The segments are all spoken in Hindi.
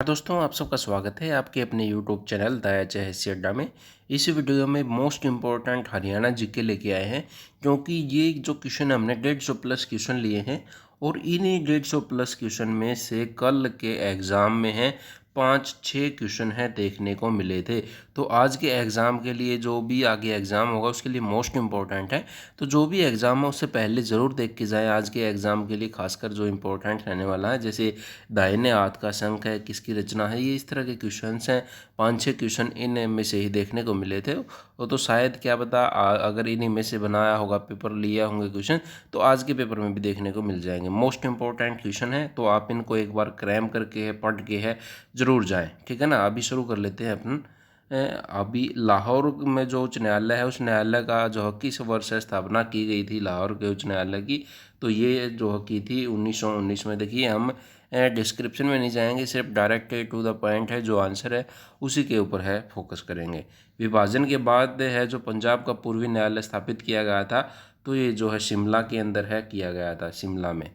दोस्तों, आप सबका स्वागत है आपके अपने यूट्यूब चैनल द एच अड्डा में। इस वीडियो में मोस्ट इम्पोर्टेंट हरियाणा जीके लेके आए हैं, क्योंकि ये जो क्वेश्चन हमने 150 प्लस क्वेश्चन लिए हैं और इन्हीं 150 प्लस क्वेश्चन में से कल के एग्ज़ाम में हैं 5-6 क्वेश्चन हैं देखने को मिले थे। तो आज के एग्ज़ाम के लिए जो भी आगे एग्ज़ाम होगा उसके लिए मोस्ट इम्पोर्टेंट है। तो जो भी एग्ज़ाम है उससे पहले ज़रूर देख के जाए आज के एग्ज़ाम के लिए, खासकर जो इम्पोर्टेंट रहने वाला है, जैसे दाहिने हाथ का शंख है, किसकी रचना है, ये इस तरह के क्वेश्चंस हैं। 5-6 क्वेश्चन इन में से ही देखने को मिले थे। वो तो शायद क्या पता अगर इन्हीं में से बनाया होगा, पेपर लिया होंगे क्वेश्चन, तो आज के पेपर में भी देखने को मिल जाएंगे। मोस्ट इंपॉर्टेंट क्वेश्चन है, तो आप इनको एक बार क्रैम करके है, पढ़ के है ज़रूर जाएँ, ठीक है ना। अभी शुरू कर लेते हैं अपन। अभी लाहौर में जो उच्च न्यायालय है, उस न्यायालय का जो है किस वर्ष से स्थापना की गई थी लाहौर के उच्च न्यायालय की, तो ये जो की थी 1919 में। देखिए, हम डिस्क्रिप्शन में नहीं जाएंगे, सिर्फ डायरेक्ट टू द पॉइंट है, जो आंसर है उसी के ऊपर है फोकस करेंगे। विभाजन के बाद है जो पंजाब का पूर्वी न्यायालय स्थापित किया गया था, तो ये जो है शिमला के अंदर है, किया गया था शिमला में।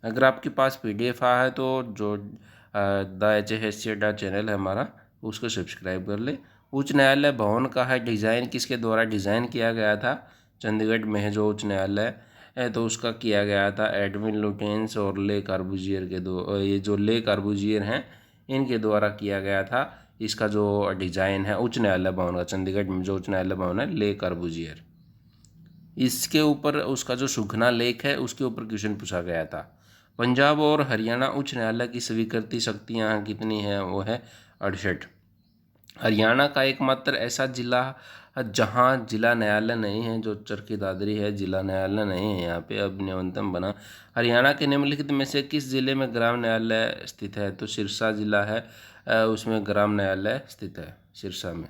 अगर आपके पास PDF है तो जो द HSC चैनल है हमारा, उसको सब्सक्राइब कर ले। उच्च न्यायालय भवन का है डिज़ाइन किसके द्वारा डिज़ाइन किया गया था? चंडीगढ़ में है जो उच्च न्यायालय है, तो उसका किया गया था एडविन लुटेंस और ले कार्बूजियर के दो, ये जो ले कार्बूजियर हैं इनके द्वारा किया गया था। इसका जो डिज़ाइन है उच्च न्यायालय भवन का, चंडीगढ़ में जो उच्च न्यायालय भवन है, ले कार्बूजियर, इसके ऊपर उसका जो सुखना लेख है उसके ऊपर क्वेश्चन पूछा गया था। पंजाब और हरियाणा उच्च न्यायालय की स्वीकृति शक्तियाँ कितनी हैं? वो है 68। हरियाणा का एकमात्र ऐसा जिला जहाँ जिला न्यायालय नहीं है, जो चरखी दादरी है, जिला न्यायालय नहीं है यहाँ पे, अब न्यूनतम बना। हरियाणा के निम्नलिखित में से किस जिले में ग्राम न्यायालय स्थित है? तो सिरसा जिला है, उसमें ग्राम न्यायालय स्थित है, सिरसा में।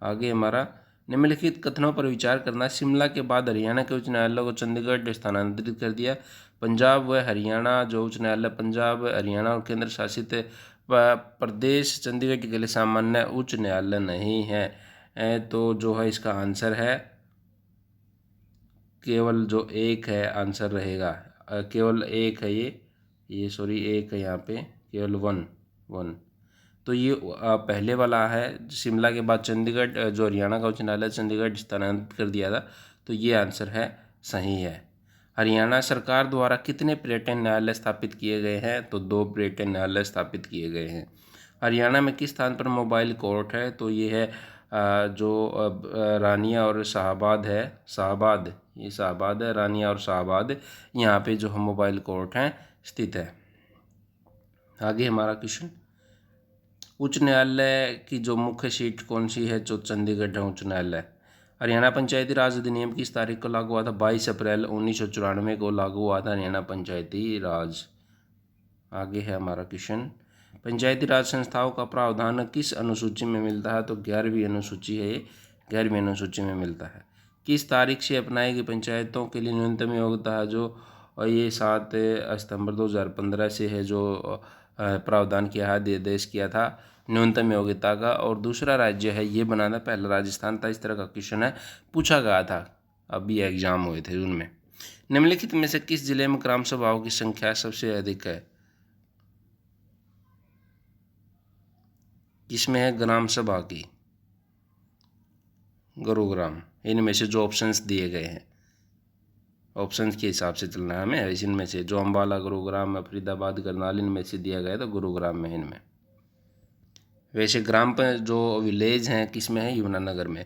आगे हमारा निम्नलिखित कथनों पर विचार करना। शिमला के बाद हरियाणा के उच्च न्यायालय को चंडीगढ़ स्थानांतरित कर दिया। पंजाब व हरियाणा जो उच्च न्यायालय पंजाब, हरियाणा और केंद्र शासित प्रदेश चंडीगढ़ के लिए सामान्य उच्च न्यायालय नहीं है। तो जो है इसका आंसर है केवल जो एक है, आंसर रहेगा केवल एक है, ये सॉरी एक है यहाँ पे, केवल वन। तो ये पहले वाला है, शिमला के बाद चंडीगढ़ जो हरियाणा का उच्च न्यायालय चंडीगढ़ स्थानांतरित कर दिया था, तो ये आंसर है, सही है। हरियाणा सरकार द्वारा कितने पर्यटन न्यायालय स्थापित किए गए हैं? तो 2 पर्यटन न्यायालय स्थापित किए गए हैं। हरियाणा में किस स्थान पर मोबाइल कोर्ट है? तो ये है जो रानिया और शाहबाद है, शाहबाद, ये शाहबाद है, रानिया और शाहबाद, यहाँ पे जो मोबाइल कोर्ट हैं स्थित है। आगे हमारा क्वेश्चन, उच्च न्यायालय की जो मुख्य सीट कौन सी है? जो चंडीगढ़ है उच्च न्यायालय। हरियाणा पंचायती राज अधिनियम किस तारीख को लागू हुआ था? 22 अप्रैल 1994 को लागू हुआ था हरियाणा पंचायती राज। आगे है हमारा क्वेश्चन, पंचायती राज संस्थाओं का प्रावधान किस अनुसूची में मिलता है? तो 11वीं अनुसूची है, ये 11वीं अनुसूची में मिलता है। किस तारीख से अपनाई गई पंचायतों के लिए न्यूनतम योग्यता है? जो ये 7 सितंबर 2015 से है, जो प्रावधान किया है, आदेश किया था न्यूनतम योग्यता का। और दूसरा राज्य है ये बना था, पहला राजस्थान था। इस तरह का क्वेश्चन है, पूछा गया था, अभी एग्जाम हुए थे उनमें। निम्नलिखित में से किस जिले में ग्राम सभाओं की संख्या सबसे अधिक है? किसमें है ग्राम सभा की? गुरुग्राम। इनमें से जो ऑप्शंस दिए गए हैं, ऑप्शंस के हिसाब से चलना है हमें। इनमें से जो अम्बाला, गुरुग्राम, फरीदाबाद, करनाल, इनमें से दिया गया तो गुरुग्राम में, इनमें। वैसे ग्राम पर जो विलेज हैं किस में है? यमुनानगर में।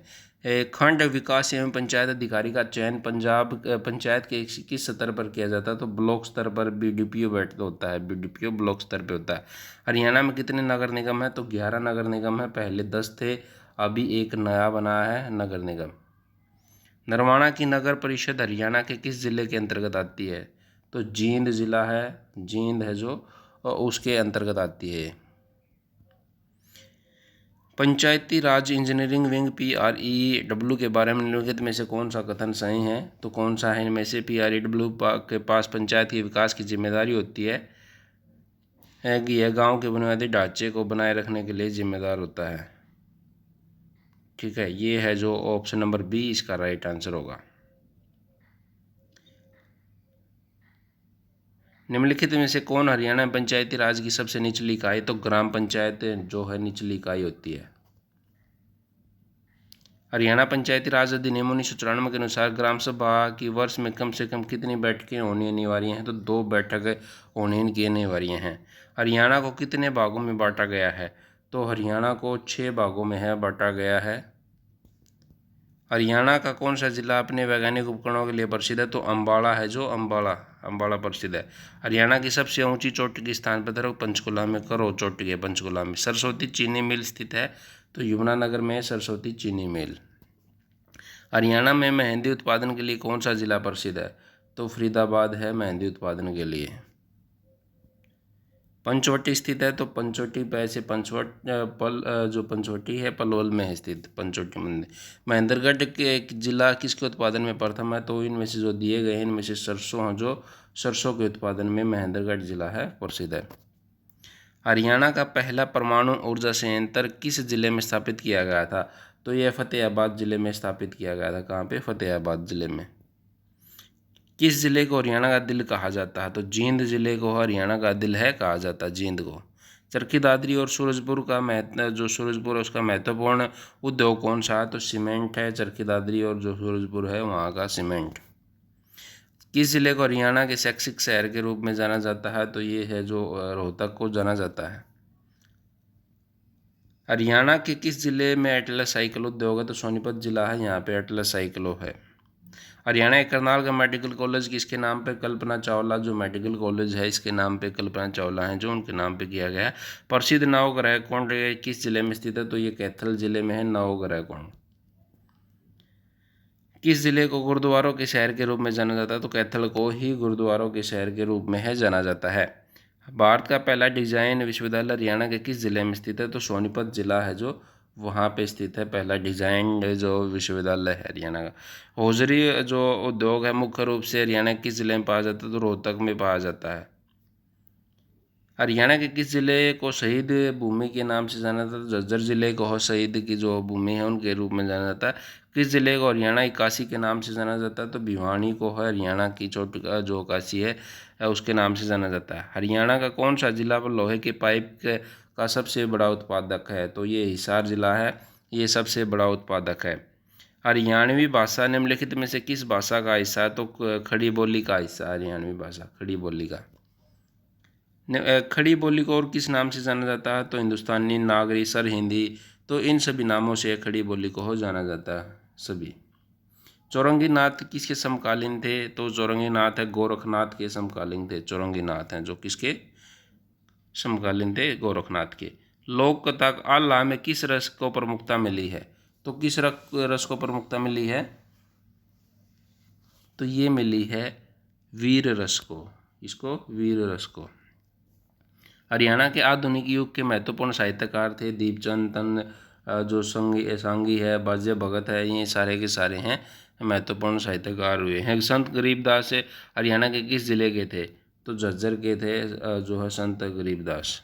खंड विकास एवं पंचायत अधिकारी का चयन पंजाब पंचायत के किस स्तर पर किया जाता है? तो ब्लॉक स्तर पर BDPO बैठता होता है, BDPO ब्लॉक स्तर पे होता है। हरियाणा में कितने नगर निगम है? तो 11 नगर निगम है, पहले 10 थे, अभी एक नया बना है नगर निगम। नरवाना की नगर परिषद हरियाणा के किस जिले के अंतर्गत आती है? तो जींद जिला है, जींद है जो उसके अंतर्गत आती है। पंचायती राज इंजीनियरिंग विंग PREW के बारे में निम्नलिखित में से कौन सा कथन सही है? तो कौन सा है इनमें से? PREW के पास पंचायत के विकास की जिम्मेदारी होती है कि यह गांव के बुनियादी ढांचे को बनाए रखने के लिए जिम्मेदार होता है। ठीक है, ये है जो ऑप्शन नंबर B इसका राइट आंसर होगा। निम्नलिखित में से कौन हरियाणा पंचायती राज की सबसे निचली इकाई? तो ग्राम पंचायत जो है निचली इकाई होती है। हरियाणा पंचायती राज अधिनियम 1994 के अनुसार ग्राम सभा की वर्ष में कम से कम कितनी बैठकें होनी अनिवार्य हैं? तो 2 बैठकें होनी की अनिवार्य हैं। हरियाणा को कितने भागों में बांटा गया है? तो हरियाणा को 6 भागों में है बांटा गया है। हरियाणा का कौन सा जिला अपने वैज्ञानिक उपकरणों के लिए प्रसिद्ध है? तो अम्बाला है, जो अम्बाला प्रसिद्ध है। हरियाणा की सबसे ऊंची चोटी के स्थान पर है? पंचकुला में, करो चोटी है पंचकुला में। सरस्वती चीनी मिल स्थित है? तो यमुनानगर में सरस्वती चीनी मिल। हरियाणा में मेहंदी उत्पादन के लिए कौन सा जिला प्रसिद्ध है? तो फरीदाबाद है मेहंदी उत्पादन के लिए। पंचवटी स्थित है? तो पंचवटी पैसे पंचवट जो पंचवटी है पलवल में है स्थित पंचवटी मंदिर। महेंद्रगढ़ के एक जिला किसके उत्पादन में प्रथम है? तो इनमें से जो दिए गए हैं इनमें से सरसों, जो सरसों के उत्पादन में महेंद्रगढ़ जिला है प्रसिद्ध है। हरियाणा का पहला परमाणु ऊर्जा संयंत्र किस जिले में स्थापित किया गया था? तो यह फतेहाबाद जिले में स्थापित किया गया था। कहाँ पे? फतेहाबाद जिले में। किस जिले को हरियाणा का दिल कहा जाता है? तो जींद जिले को हरियाणा का दिल है कहा जाता है, जींद को। चरखी दादरी और सूरजपुर का जो सूरजपुर है उसका महत्वपूर्ण उद्योग कौन सा है? तो सीमेंट है चरखी दादरी, और जो सूरजपुर है वहाँ का सीमेंट। किस जिले को हरियाणा के शैक्षिक शहर के रूप में जाना जाता है? तो ये है जो रोहतक को जाना जाता है। हरियाणा के किस जिले में एटलस साइकिल उद्योग है? तो सोनीपत जिला है, यहाँ पे एटलस साइकिलो है। हरियाणा के करनाल का मेडिकल कॉलेज किसके नाम पे? कल्पना चावला जो मेडिकल कॉलेज है इसके नाम पे कल्पना चावला हैं जो उनके नाम पे किया गया है। प्रसिद्ध नवग्रह कुंड किस जिले में स्थित है? तो ये कैथल जिले में है नवग्रह कुंड। किस जिले को गुरुद्वारों के शहर के रूप में जाना जाता है? तो कैथल को ही गुरुद्वारों के शहर के रूप में है जाना जाता है। भारत का पहला डिजाइन विश्वविद्यालय हरियाणा के किस जिले में स्थित है? तो सोनीपत जिला है जो वहाँ पे स्थित है पहला डिजाइन जो विश्वविद्यालय है हरियाणा का। हौजरी जो उद्योग है मुख्य रूप से हरियाणा के किस जिले में पाया जाता है? तो रोहतक में पाया जाता है। हरियाणा के किस जिले को शहीद भूमि के नाम से जाना जाता है? तो झज्जर जिले को शहीद की जो भूमि है उनके रूप में जाना जाता है। किस जिले को हरियाणा की काशी के नाम से जाना जाता है? तो भिवानी को है हरियाणा की चोटी का जो काशी है उसके नाम से जाना जाता है। हरियाणा का कौन सा जिला पर लोहे के पाइप का सबसे बड़ा उत्पादक है? तो ये हिसार जिला है, ये सबसे बड़ा उत्पादक है। हरियाणवी भाषा निम्नलिखित में से किस भाषा का हिस्सा है? तो खड़ी बोली का हिस्सा, हरियाणवी भाषा खड़ी बोली का। खड़ी बोली को और किस नाम से जाना जाता है? तो हिंदुस्तानी, नागरी, सर हिंदी, तो इन सभी नामों से खड़ी बोली को जाना जाता है सभी। चौरंगी नाथ किसके समकालीन थे? तो चौरंगी नाथ है गोरखनाथ के समकालीन थे। चौरंगी नाथ हैं जो किसके समकालीन थे? गोरखनाथ के। लोक कथा आल्हा में किस रस को प्रमुखता मिली है? तो किस रस को प्रमुखता मिली है? तो ये मिली है वीर रस को। इसको वीर रस को। हरियाणा के आधुनिक युग के महत्वपूर्ण साहित्यकार थे दीपचंद तन, जो सांगी है, बाजे भगत है, ये सारे के सारे हैं महत्वपूर्ण साहित्यकार हुए हैं। संत गरीबदास हरियाणा के किस जिले के थे? तो झज्जर के थे जो है संत गरीबदास।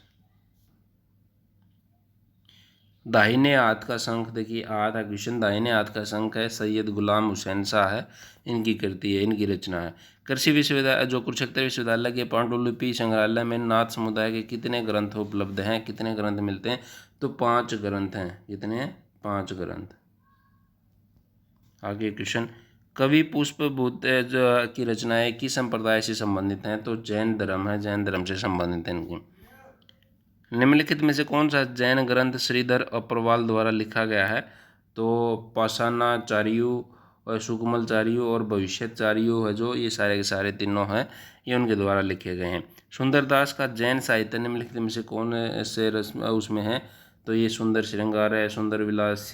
दाहिने हाथ का शंख देखिए, आधा क्वेश्चन। दाहिने हाथ का शंख है सैयद गुलाम हुसैन शाह है, इनकी कृति है, इनकी रचना है। कृषि विश्वविद्यालय जो कुरुक्षेत्र विश्वविद्यालय के पांडुलिपि संग्रहालय में नाथ समुदाय के कितने ग्रंथ उपलब्ध हैं? कितने ग्रंथ मिलते हैं? तो 5 ग्रंथ हैं। कितने हैं? 5 ग्रंथ। आगे क्वेश्चन, कवि पुष्पभूत की रचनाएं किस संप्रदाय से संबंधित हैं? तो जैन धर्म है, जैन धर्म से संबंधित है इनकी। निम्नलिखित में से कौन सा जैन ग्रंथ श्रीधर अप्रवाल द्वारा लिखा गया है? तो पाषाणाचार्यु और सुकमलचार्यु और भविष्यचार्यु है जो ये सारे के सारे तीनों हैं, ये उनके द्वारा लिखे गए हैं। सुंदरदास का जैन साहित्य निम्नलिखित में से कौन से रस्म उसमें है? तो ये सुंदर श्रृंगार है, सुंदर विलास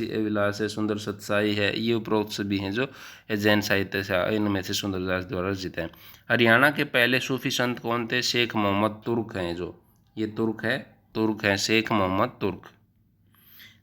है, सुंदर सत्साई है, ये उपरोक्त सभी हैं जो जैन साहित्य से इनमें से सुंदरदास द्वारा रचित हैं। हरियाणा के पहले सूफी संत कौन थे? शेख मोहम्मद तुर्क हैं, जो ये तुर्क है शेख मोहम्मद तुर्क।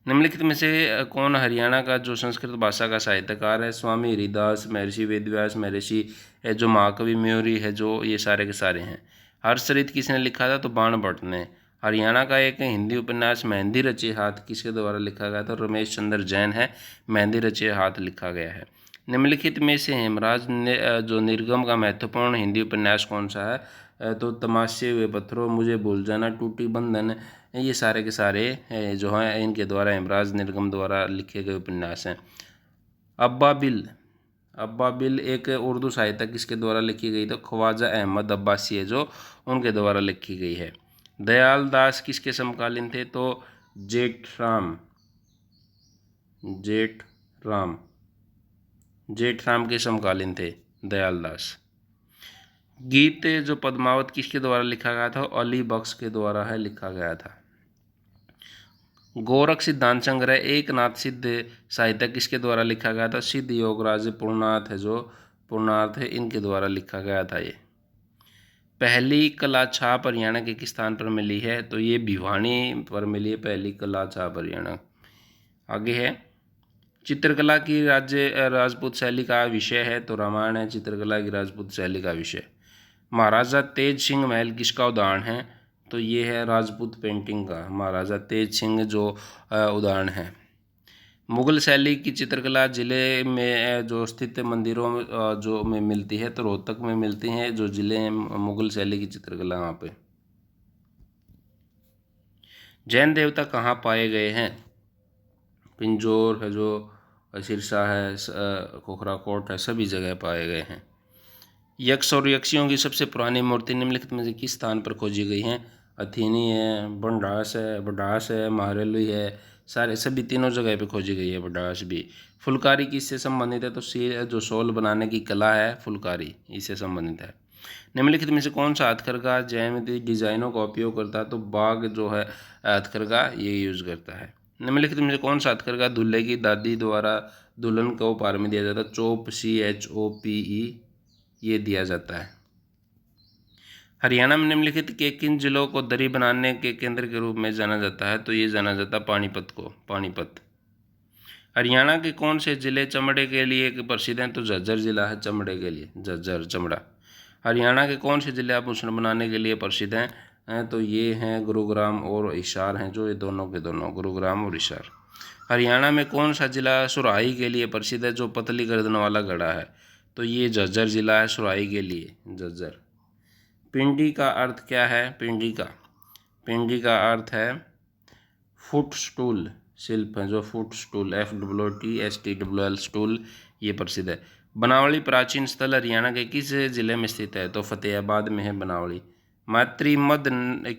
निम्नलिखित में से कौन हरियाणा का जो संस्कृत भाषा का साहित्यकार है? स्वामी हरिदास, महर्षि वेदव्यास, महर्षि जो महाकवि मयूरी है, जो ये सारे के सारे हैं। हर्षचरित किसने लिखा था? तो बाण भट्ट ने। हरियाणा का एक हिंदी उपन्यास मेहंदी रचे हाथ किसके द्वारा लिखा गया था? तो रमेश चंद्र जैन है, मेहंदी रचे हाथ लिखा गया है। निम्नलिखित में से हेमराज ने जो निर्गम का महत्वपूर्ण हिंदी उपन्यास कौन सा है? तो तमाशे हुए पत्थरों, मुझे भूल जाना, टूटी बंधन, ये सारे के सारे जो हैं इनके द्वारा हेमराज निर्गम द्वारा लिखे गए उपन्यास हैं। अब्बाबिल, अब्बाबिल एक उर्दू साहित्य किसके द्वारा लिखी गई? तो ख्वाजा अहमद अब्बासी है जो उनके द्वारा लिखी गई है। दयाल दास किसके समकालीन थे? तो जेठराम, जेठराम, जेठराम के समकालीन थे दयाल दास। गीत जो पद्मावत किसके द्वारा लिखा गया था? अली बख्श के द्वारा है लिखा गया था। गोरख सिद्धांत संग्रह एक नाथ सिद्ध साहित्य किसके द्वारा लिखा गया था? सिद्ध योगराज पूर्णार्थ है जो पूर्णार्थ है इनके द्वारा लिखा गया था ये। पहली कला छाप हरियाणा के किस स्थान पर मिली है? तो ये भिवानी पर मिली है पहली कला छाप हरियाणा। आगे है चित्रकला की राजपूत शैली का विषय है? तो रामायण है चित्रकला की राजपूत शैली का विषय। महाराजा तेज सिंह महल किसका उदाहरण है? तो ये है राजपूत पेंटिंग का, महाराजा तेज सिंह जो उदाहरण है। मुगल शैली की चित्रकला जिले में जो स्थित मंदिरों में जो में मिलती है? तो रोहतक में मिलती हैं जो जिले हैं मुगल शैली की चित्रकला वहाँ पे। जैन देवता कहाँ पाए गए हैं? पिंजौर है जो, सिरसा है, खोखरा कोट है, सभी जगह पाए गए हैं। यक्ष और यक्षियों की सबसे पुरानी मूर्ति निम्नलिखित में से किस स्थान पर खोजी गई हैं? अथीनी है, बडास है, महारेलुई है, सारे सभी तीनों जगह पे खोजी गई है। बडास भी। फुलकारी किससे संबंधित है? तो जो शॉल बनाने की कला है फुलकारी इससे संबंधित है। निम्नलिखित में से कौन सा हथकरघा ज्यामिति डिजाइनों का उपयोग करता है? तो बाग जो है हथकरघा ये यूज करता है। निम्नलिखित में से कौन सा हथकरघा दूल्हे की दादी द्वारा दुल्हन को उपहार में दिया जाता है? चोप, CHOPE ये दिया जाता है। हरियाणा में निम्नलिखित के किन जिलों को दरी बनाने के केंद्र के रूप में जाना जाता है? तो ये जाना जाता है पानीपत को, पानीपत। हरियाणा के कौन से जिले चमड़े के लिए प्रसिद्ध हैं? तो झज्जर जिला है चमड़े के लिए, झज्जर चमड़ा। हरियाणा के कौन से जिले आभूषण बनाने के लिए प्रसिद्ध हैं? तो ये हैं गुरुग्राम और हिसार हैं जो, ये दोनों के दोनों गुरुग्राम और हिसार। हरियाणा में कौन सा जिला सुराही के लिए प्रसिद्ध है जो पतली गर्दन वाला घड़ा है? तो ये झज्जर जिला है सुराही के लिए, झज्जर। पिंडी का अर्थ क्या है? पिंडी का अर्थ है फुट स्टूल, शिल्प है जो फुट स्टूल, FOOTSTOOL स्टूल, ये प्रसिद्ध है। बनावली प्राचीन स्थल हरियाणा के किस जिले में स्थित है? तो फतेहाबाद में है बनावली। मातृमद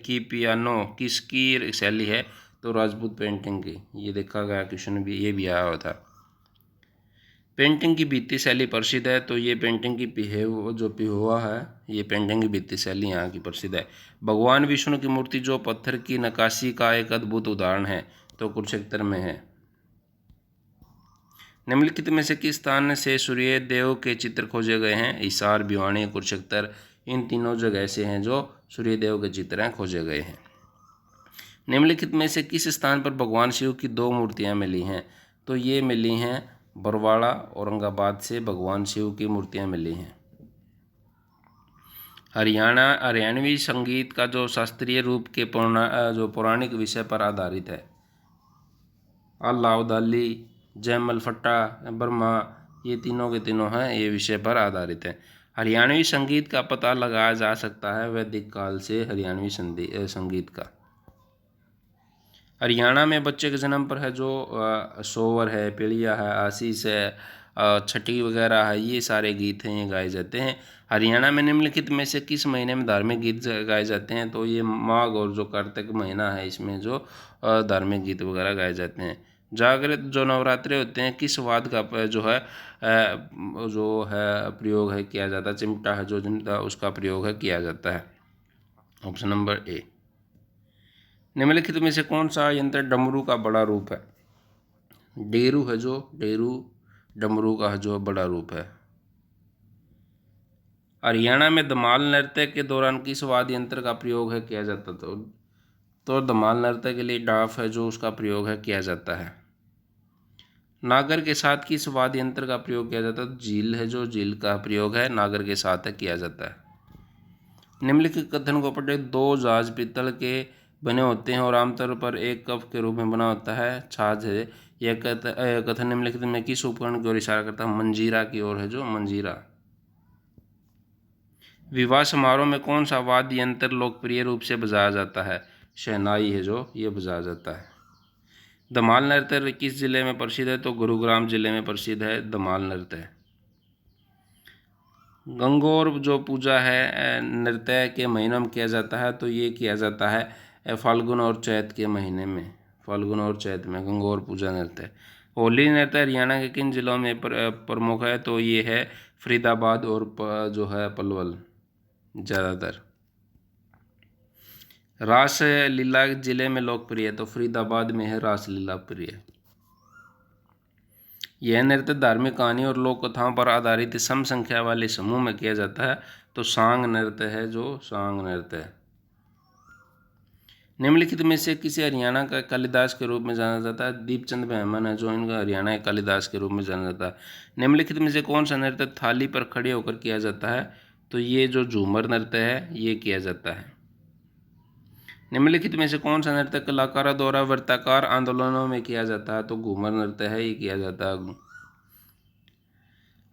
की पियानो किसकी शैली है? तो राजपूत पेंटिंग की, ये देखा गया क्वेश्चन भी, ये भी आया हुआ था। पेंटिंग की भित्ति शैली प्रसिद्ध है? तो ये पेंटिंग की पिहोवा है, ये पेंटिंग की भित्ति शैली यहाँ की प्रसिद्ध है। भगवान विष्णु की मूर्ति जो पत्थर की नक्काशी का एक अद्भुत उदाहरण है? तो कुरुक्षेत्र में है। निम्नलिखित में से किस स्थान से सूर्य देव के चित्र खोजे गए हैं? हिसार, भिवानी, कुरुक्षेत्र, इन तीनों जगह से हैं जो सूर्य देव के चित्र हैं खोजे गए हैं। निम्नलिखित में से किस स्थान पर भगवान शिव की दो मूर्तियां मिली हैं? तो ये मिली हैं बरवाड़ा, औरंगाबाद से भगवान शिव की मूर्तियां मिली हैं। हरियाणवी संगीत का जो शास्त्रीय रूप के पौराणिक विषय पर आधारित है? आल्हा उदाली, जयमल फट्टा, ब्रह्मा, ये तीनों के तीनों हैं ये विषय पर आधारित है। हरियाणवी संगीत का पता लगाया जा सकता है वैदिक काल से हरियाणवी संगीत का। हरियाणा में बच्चे के जन्म पर है जो सोवर है, पीलिया है, आशीष है, छठी वगैरह है, ये सारे गीत हैं ये गाए जाते हैं। हरियाणा में निम्नलिखित में से किस महीने में धार्मिक गीत गाए जाते हैं? तो ये माघ और जो कार्तिक महीना है इसमें जो धार्मिक गीत वगैरह गाए जाते हैं। जागृत जो नवरात्रे होते हैं किस वाद्य का जो है प्रयोग है किया जाता है? चिमटा है जो जिनका उसका प्रयोग है किया जाता है। Option number A. निम्नलिखित में से कौन सा यंत्र डमरू का बड़ा रूप है? डेरू है जो, डेरू डमरू का जो बड़ा रूप है। हरियाणा में धमाल नृत्य के दौरान किस वाद्य यंत्र का प्रयोग है किया जाता? तो धमाल नृत्य के लिए डाफ है जो उसका प्रयोग है किया जाता है। नागर के साथ किस वाद्य यंत्र का प्रयोग किया जाता है? झील है जो, झील का प्रयोग है नागर के साथ है किया जाता है। निम्नलिखित कथन को पढ़े। दो जहाज पीतल के बने होते हैं और आमतौर पर एक कप के रूप में बना होता है, छाछ है। यह कथन निम्नलिखित में किस उपकरण की ओर इशारा करता है? मंजीरा की ओर है जो, मंजीरा। विवाह समारोह में कौन सा वाद्य यंत्र लोकप्रिय रूप से बजाया जाता है? शहनाई है जो ये बजाया जाता है। धमाल नृत्य किस जिले में प्रसिद्ध है? तो गुरुग्राम जिले में प्रसिद्ध है धमाल नृत्य। गंगौर जो पूजा है नृत्य के महीनों में किया जाता है, तो ये किया जाता है फाल्गुन और चैत के महीने में। फाल्गुन और चैत में गंगौर पूजा नृत्य। होली नृत्य हरियाणा के किन जिलों में प्रमुख है? तो ये है फरीदाबाद और जो है पलवल ज़्यादातर। रास लीला जिले में लोकप्रिय है? तो फरीदाबाद में है रास लीला प्रिय। यह नृत्य धार्मिक कहानी और लोक कथाओं पर आधारित सम संख्या वाले समूह में किया जाता है, तो सांग नृत्य है जो सांग नृत्य है। निम्नलिखित में से किसे हरियाणा का कालिदास के रूप में जाना जाता है? दीपचंद मेमन है जो इनका हरियाणा के कालिदास के रूप में जाना जाता है। निम्नलिखित में से कौन सा नृत्य थाली पर खड़े होकर किया जाता है? तो ये जो झूमर नृत्य है ये किया जाता है। निम्नलिखित में से कौन सा नृत्य कलाकारों द्वारा वृत्ताकार आंदोलनों में किया जाता है? तो घूमर नृत्य है ये किया जाता है।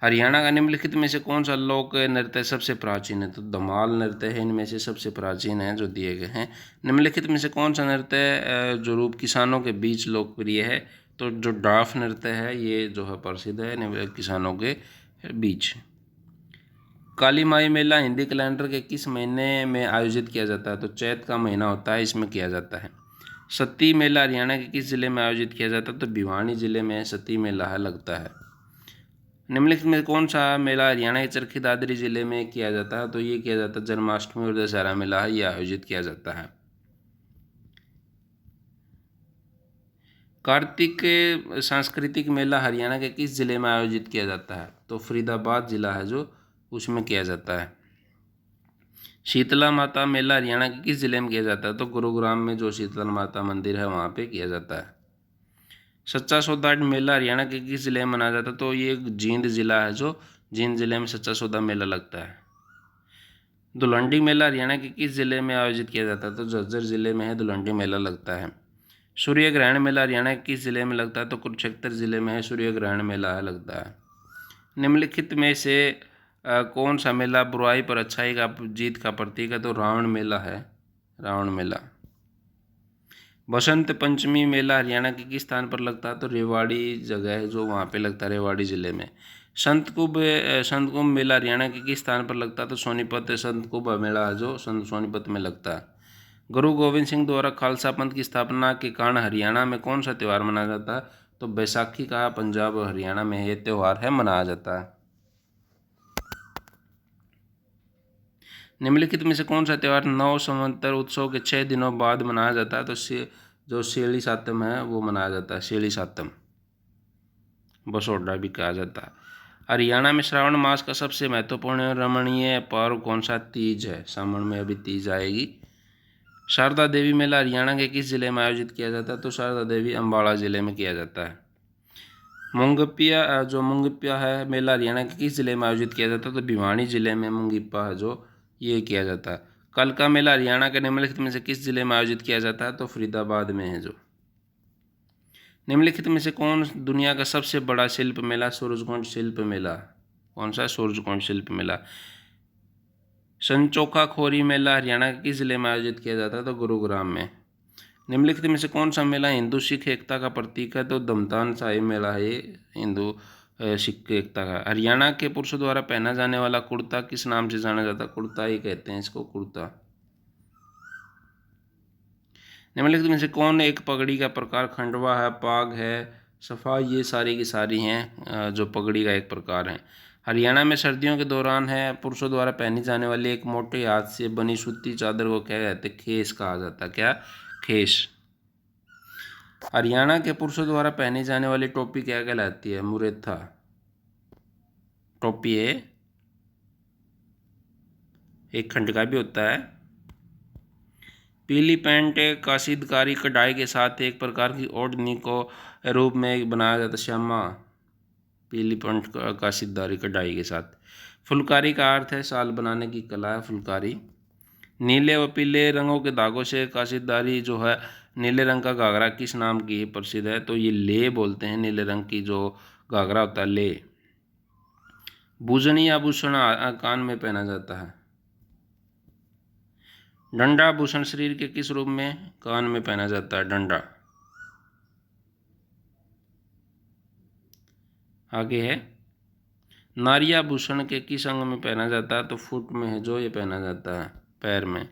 हरियाणा का निम्नलिखित में से कौन सा लोक नृत्य सबसे प्राचीन है? तो धमाल नृत्य है इनमें से सबसे प्राचीन है जो दिए गए हैं। निम्नलिखित में से कौन सा नृत्य जो रूप किसानों के बीच लोकप्रिय है? तो जो डाफ नृत्य है ये जो है प्रसिद्ध है किसानों के बीच। काली माई मेला हिंदी कैलेंडर के किस महीने में आयोजित किया जाता है? तो चैत का महीना होता है इसमें किया जाता है। सती मेला हरियाणा के किस जिले में आयोजित किया जाता है? तो भिवानी जिले में सती मेला है लगता है। निम्नलिखित में कौन सा मेला हरियाणा के चरखी दादरी जिले में किया जाता है? तो ये किया जाता है जन्माष्टमी और दशहरा मेला है ये आयोजित किया जाता है। कार्तिक सांस्कृतिक मेला हरियाणा के किस जिले में आयोजित किया जाता है? तो फरीदाबाद जिला है जो उसमें किया जाता है। शीतला माता मेला हरियाणा के किस जिले में किया जाता है? तो गुरुग्राम में जो शीतला माता मंदिर है वहाँ पे किया जाता है। सच्चा सौदा मेला हरियाणा के किस जिले में मनाया जाता है? तो ये जींद जिला है जो जींद जिले में सच्चा सौदा मेला लगता है। धुलंडी मेला हरियाणा के किस जिले में आयोजित किया जाता है? तो झज्जर जिले में है धुलंडी मेला लगता है। सूर्य ग्रहण मेला हरियाणा के किस जिले में लगता है? तो कुरुक्षेत्र जिले में है सूर्य ग्रहण मेला है लगता है। निम्नलिखित में से कौन सा मेला बुराई पर अच्छाई का जीत का प्रतीक है? तो रावण मेला है रावण मेला। बसंत पंचमी मेला हरियाणा के किस स्थान पर लगता है? तो रेवाड़ी जगह है जो वहाँ पे लगता है रेवाड़ी जिले में। संत कुंभ मेला हरियाणा के किस स्थान पर लगता है? तो सोनीपत संत कुंभ मेला है जो सोनीपत में लगता है। गुरु गोविंद सिंह द्वारा खालसा पंथ की स्थापना के कारण हरियाणा में कौन सा त्यौहार मनाया जाता है? तो बैसाखी का पंजाब और हरियाणा में ये त्यौहार है मनाया जाता है। निम्नलिखित में से कौन सा त्यौहार नव संवत्सर उत्सव के 6 दिनों बाद मनाया जाता है? तो जो शेली सातम है वो मनाया जाता है शेली सातम बसोडा भी कहा जाता है। हरियाणा में श्रावण मास का सबसे महत्वपूर्ण और रमणीय पर्व कौन सा? तीज है। सावन में अभी तीज आएगी। शारदा देवी मेला हरियाणा के किस जिले में आयोजित किया जाता है? तो शारदा देवी अम्बाड़ा जिले में किया जाता है। मुंगपिया है मेला हरियाणा के किस जिले में आयोजित किया जाता है? तो भिवानी जिले में मुंगिप्पा है जो ये किया जाता है। कल का मेला हरियाणा के निम्नलिखित में से किस जिले में आयोजित किया जाता है? तो फरीदाबाद में है जो। निम्नलिखित में से कौन दुनिया का सबसे बड़ा शिल्प मेला? सूरजकुंड शिल्प मेला। कौन सा? सूरजकुंड शिल्प मेला। संचोखा खोरी मेला हरियाणा के किस जिले में आयोजित किया जाता है? तो गुरुग्राम में। निम्नलिखित में से कौन सा मेला हिंदू सिख एकता का प्रतीक है? तो दमतान साहिब मेला है ये हिंदू सिख एकता का। हरियाणा के पुरुषों द्वारा पहना जाने वाला कुर्ता किस नाम से जाना जाता है? कुर्ता ही कहते हैं इसको कुर्ता। निम्नलिखित में से कौन एक पगड़ी का प्रकार? खंडवा है पाग है सफा ये सारी की सारी हैं जो पगड़ी का एक प्रकार है। हरियाणा में सर्दियों के दौरान है पुरुषों द्वारा पहनी जाने वाली एक मोटे हाथ से बनी सूती चादर को क्या कहते हैं? खेस कहा जाता है। क्या? खेस। हरियाणा के पुरुषों द्वारा पहनी जाने वाली टोपी क्या कहलाती है? मुरेथा टोपी है एक खंड का भी होता है। पीली पैंट काशीदकारी कढ़ाई के साथ एक प्रकार की ओढ़नी को रूप में बनाया जाता है। श्यामा पीली पैंट काशीदारी कढ़ाई के साथ। फुलकारी का अर्थ है शाल बनाने की कला है फुलकारी। नीले व पीले रंगों के धागों से काशीदारी जो है नीले रंग का घाघरा किस नाम की प्रसिद्ध है? तो ये ले बोलते हैं नीले रंग की जो घाघरा होता है ले। भूषणी आभूषण कान में पहना जाता है। डंडा आभूषण शरीर के किस रूप में कान में पहना जाता है? डंडा। आगे है नारी आभूषण के किस अंग में पहना जाता है? तो फुट में है जो ये पहना जाता है, पैर में।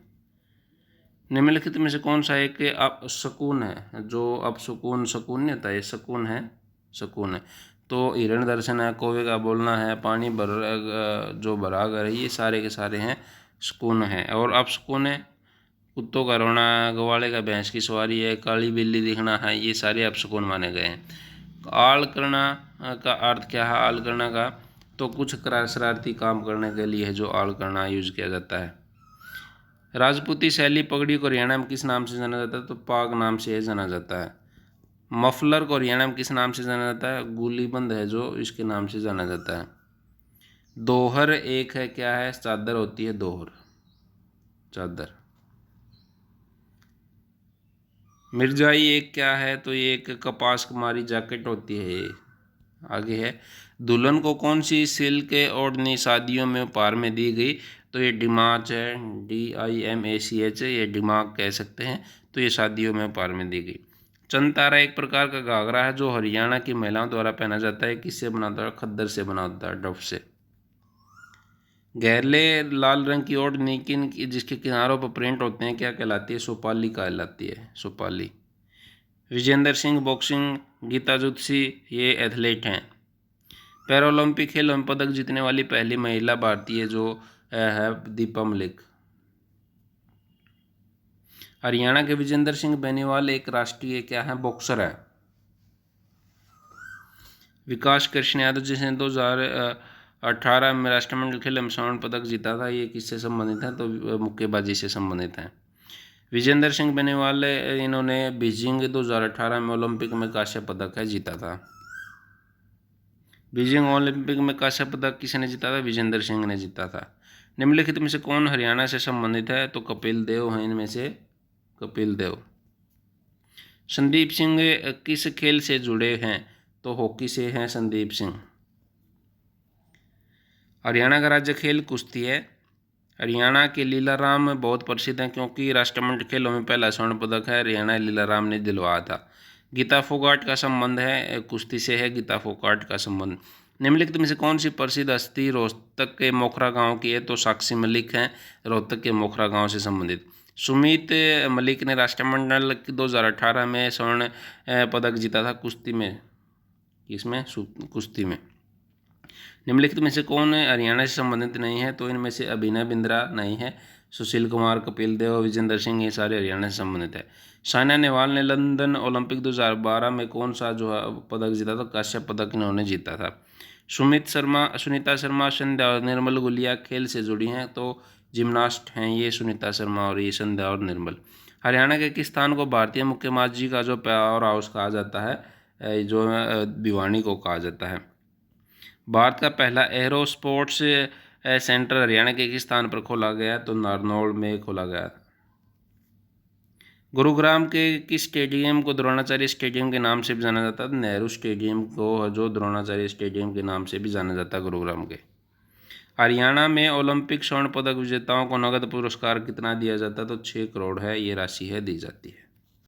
निम्नलिखित में से कौन सा एक अपशकुन है? जो अपशकुन शकुन नहीं होता, ये शकुन है, शकुन है। तो हिरण दर्शन है, कौवे का बोलना है, पानी भर जो भरा कर है, ये सारे के सारे हैं शकुन है। और अपशकुन है कुत्तों का रोना, गवाले का भैंस की सवारी है, काली बिल्ली दिखना है, ये सारे अपशकुन माने गए हैं। आल करना का अर्थ क्या है? आल करना का तो कुछ शरारती काम करने के लिए है जो आल करना यूज किया जाता है। राजपूती शैली पगड़ी को हरियाणा में किस नाम से जाना जाता है? तो पाग नाम से जाना जाता है। मफलर को हरियाणा में किस नाम से जाना जाता है? गुलीबंद है जो, इसके नाम से जाना जाता है। दोहर एक है, क्या है? चादर होती है दोहर, चादर। मिर्जाई एक क्या है? तो ये एक कपास कुमारी जैकेट होती है ये। आगे है दुल्हन को कौन सी सिल्क ओढ़नी शादियों में उपहार में दी गई? तो ये डिमाच है, DIMACH, ये दिमाग कह सकते हैं। तो ये शादियों में उपहार में दी गई। चंतारा एक प्रकार का घाघरा है जो हरियाणा की महिलाओं द्वारा पहना जाता है। किससे बना होता है? खद्दर से बना होता है, डफ से। गहरे लाल रंग की ओढ़नी जिसके किनारों पर प्रिंट होते हैं क्या कहलाती है? सोपाली कहलाती है, सोपाली। विजेंद्र सिंह बॉक्सिंग, गीता जुत्सी ये एथलीट हैं। पैरालंपिक खेलों में पदक जीतने वाली पहली महिला भारतीय जो है दीपा मलिक। हरियाणा के विजेंद्र सिंह बेनीवाल एक राष्ट्रीय क्या है? बॉक्सर है। विकास कृष्ण यादव जिसने 2018 में राष्ट्रमंडल खेलों में स्वर्ण पदक जीता था, ये किससे संबंधित है? तो मुक्केबाजी से संबंधित है। विजेंद्र सिंह बेनीवाल इन्होंने बीजिंग 2018 में ओलंपिक में कांस्य पदक है जीता था। बीजिंग ओलंपिक में कांस्य पदक किसने जीता था? विजेंद्र सिंह ने जीता था। निम्नलिखित में से कौन हरियाणा से संबंधित है? तो कपिल देव हैं इनमें से, कपिल देव। संदीप सिंह किस खेल से जुड़े हैं? तो हॉकी से हैं संदीप सिंह। हरियाणा का राज्य खेल कुश्ती है। हरियाणा के लीलाराम बहुत प्रसिद्ध हैं क्योंकि राष्ट्रमंडल खेलों में पहला स्वर्ण पदक है हरियाणा लीलाराम ने दिलवाया था। गीता फोगाट का संबंध है कुश्ती से है, गीता फोगाट का संबंध। निम्नलिखित में से कौन सी प्रसिद्ध हस्ती रोहतक के मोखरा गांव की है? तो साक्षी मलिक हैं, रोहतक के मोखरा गांव से संबंधित। सुमित मलिक ने राष्ट्रमंडल 2018 में स्वर्ण पदक जीता था कुश्ती में। किसमें? कुश्ती में। निम्नलिखित में से कौन हरियाणा से संबंधित नहीं है? तो इनमें से अभिनव बिंद्रा नहीं है, सुशील कुमार, कपिल देव, विजेंद्र सिंह, ये सारे हरियाणा से संबंधित है। साइना नेहवाल ने लंदन ओलंपिक 2012 में कौन सा जो है पदक जीता था? कांस्य पदक इन्होंने जीता था। सुनीता शर्मा, संध्या और निर्मल गुलिया खेल से जुड़ी हैं, तो जिम्नास्ट हैं ये सुनीता शर्मा और ये संध्या और निर्मल। हरियाणा के किस स्थान को भारतीय मुक्केबाजी का जो पावर हाउस कहा जाता है, जो भिवानी को कहा जाता है। भारत का पहला एरो स्पोर्ट्स सेंटर हरियाणा के किस स्थान पर खोला गया? तो नारनौल में खोला गया। गुरुग्राम के किस स्टेडियम को द्रोणाचार्य स्टेडियम के नाम से भी जाना जाता है? नेहरू स्टेडियम को जो द्रोणाचार्य स्टेडियम के नाम से भी जाना जाता है गुरुग्राम के। हरियाणा में ओलंपिक स्वर्ण पदक विजेताओं को नगद पुरस्कार कितना दिया जाता है? तो 6 करोड़ है ये राशि है दी जाती है।